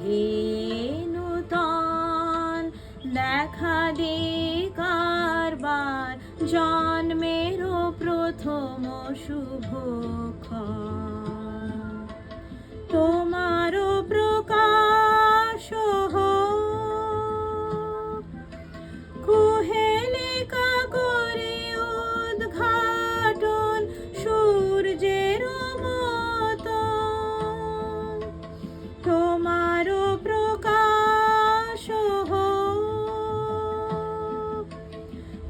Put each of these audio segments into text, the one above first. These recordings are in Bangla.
হে নূতন দেখা দে কারবার, জন্মেরও প্রথম শুভক্ষণ। তোমারও প্রকাশ হোক, কুহেলিকা করে উদ্ঘাটন সূর্যের মতন। তোমারও প্রকাশ হোক,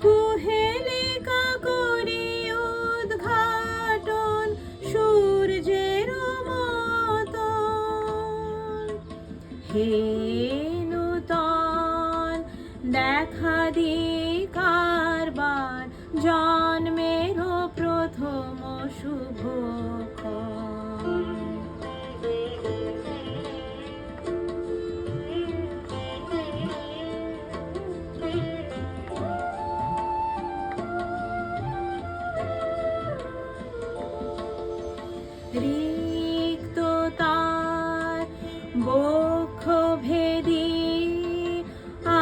কুহেলিকা করে উদ্ঘাটন সূর্যের মতন। হে নূতন দেখা দে কারবার, জন্মেরও প্রথম শুভক্ষণ। রিক্ততার বক্ষ ভেদি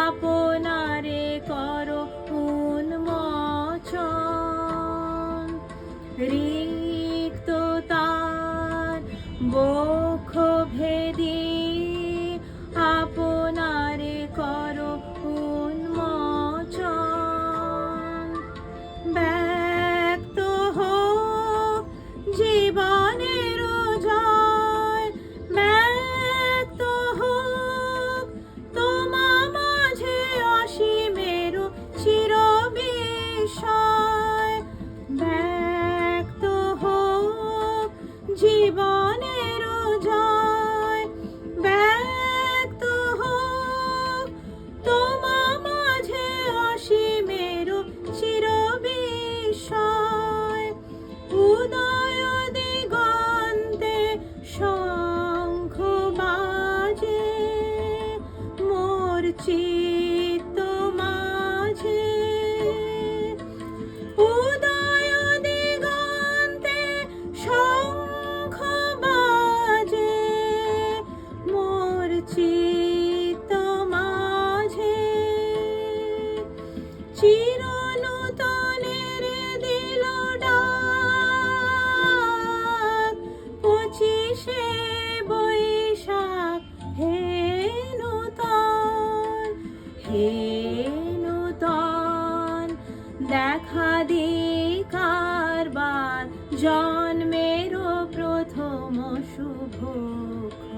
আপনারে করো উন্মোচন। রিক্ততার বক্ষ ভেদি আপনারে করো উন্মোচন। ব্যক্ত হোক জীবনের জয়, ব্যক্ত হোক তোমা মাঝে অসীমের চিরবিস্ময়। ব্যক্ত হোক জীবনের জয়, ব্যক্ত হোক তোমা মাঝে অসীমের চিরবিস্ময়। উদয় দিগন্তে শঙ্খ বাজে, মোর চিত্ত মাঝে। উদয় দিগন্তে শঙ্খ বাজে, মোর চিত্ত মাঝে। চিরনূতনের দিল ডাক, 25শে বৈশাখ। হে নূতন, হে নূতন দেখা দে কারবার, জন্মেরও প্রথম শুভক্ষণ।